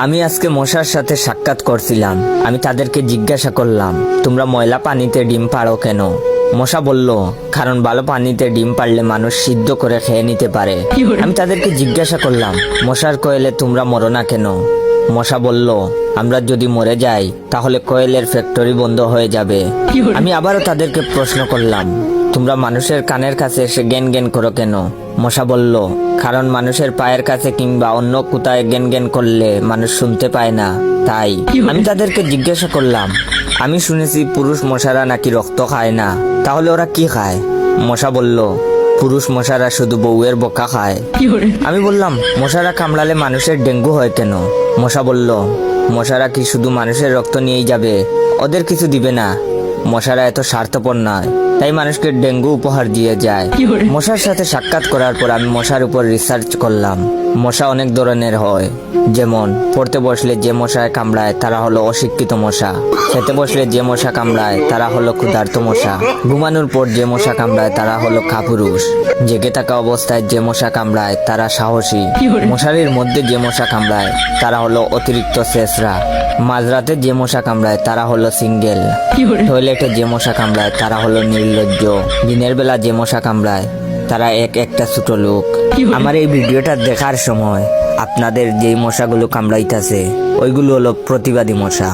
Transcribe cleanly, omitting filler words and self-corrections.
আমি আজকে মশার সাথে সাক্ষাৎ করছিলাম। আমি তাদেরকে জিজ্ঞাসা করলাম, তোমরা ময়লা পানিতে ডিম পাড়ো কেন? মশা বলল, কারণ ভালো পানিতে ডিম পারলে মানুষ সিদ্ধ করে খেয়ে নিতে পারে। আমি তাদেরকে জিজ্ঞাসা করলাম, মশার কোয়েলে তোমরা মরো না কেন? মশা বলল, আমরা যদি মরে যাই তাহলে কোয়েলের ফ্যাক্টরি বন্ধ হয়ে যাবে। আমি আবারও তাদেরকে প্রশ্ন করলাম, তোমরা মানুষের কানের কাছে এসে জ্ঞান জ্ঞান করো কেন? মশা বলল, কারণ মানুষের পায়ের কাছে কিংবা অন্য কোথায় জ্ঞান জ্ঞান করলে মানুষ শুনতে পায় না, তাই। আমি তাদেরকে জিজ্ঞাসা করলাম, আমি শুনেছি পুরুষ মশারা নাকি রক্ত খায় না, তাহলে ওরা কি খায়? মশা বলল, পুরুষ মশারা শুধু বউয়ের বোকা খায়। আমি বললাম, মশারা কামড়ালে মানুষের ডেঙ্গু হয় কেন? মশা বলল, মশারা কি শুধু মানুষের রক্ত নিয়েই যাবে? ওদের কিছু দিবে না। মশারা এত স্বার্থপর নয়, তাই মানুষকে ডেঙ্গু উপহার দিয়ে যায়। মশার সাথে সাক্ষাৎ করার পর আমি মশার উপর রিসার্চ করলাম। মশা অনেক ধরনের হয়, যেমন পড়তে বসলে যে মশায় কামড়ায় তারা হলো অশিক্ষিত মশা, খেতে বসলে যে মশা কামড়ায় তারা হলো ক্ষুধার্ত মশা, ঘুমানোর পর যে মশা কামড়ায় তারা হলো কাপুরুষ, জেগে থাকা অবস্থায় যে মশা কামড়ায় তারা সাহসী, মশারির মধ্যে যে মশা কামড়ায় তারা হলো অতিরিক্ত শেষরা, মাঝরাতে যে মশা কামড়ায় তারা হলো সিঙ্গেল, টয়লেটে যে মশা কামড়ায় তারা হলো নির্লজ্জ, দিনের বেলা যে মশা কামড়ায় তারা একটা ছোট লোক। আমার এই ভিডিওটা দেখার সময় আপনাদের যেই মশাগুলো কামড়াইতেছে ওইগুলো হলো প্রতিবাদী মশা।